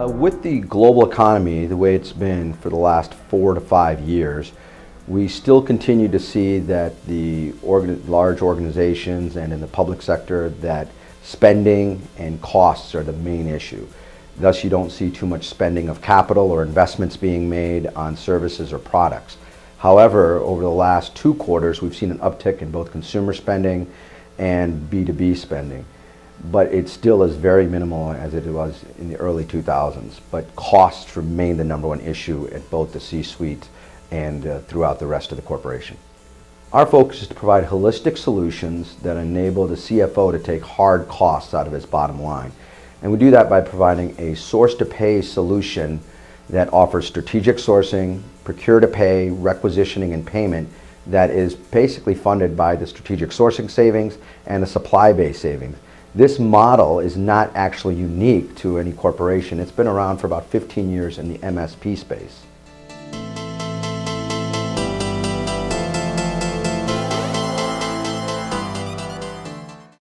With the global economy, the way it's been for the last 4 to 5 years, we still continue to see that the large organizations and in the public sector that spending and costs are the main issue. Thus, you don't see too much spending of capital or investments being made on services or products. However, over the last 2 quarters, we've seen an uptick in both consumer spending and B2B spending. But it still is very minimal as it was in the early 2000s. But costs remain the #1 issue at both the C-suite and throughout the rest of the corporation. Our focus is to provide holistic solutions that enable the CFO to take hard costs out of his bottom line. And we do that by providing a source-to-pay solution that offers strategic sourcing, procure-to-pay, requisitioning, and payment that is basically funded by the strategic sourcing savings and the supply-based savings. This model is not actually unique to any corporation. It's been around for about 15 years in the MSP space.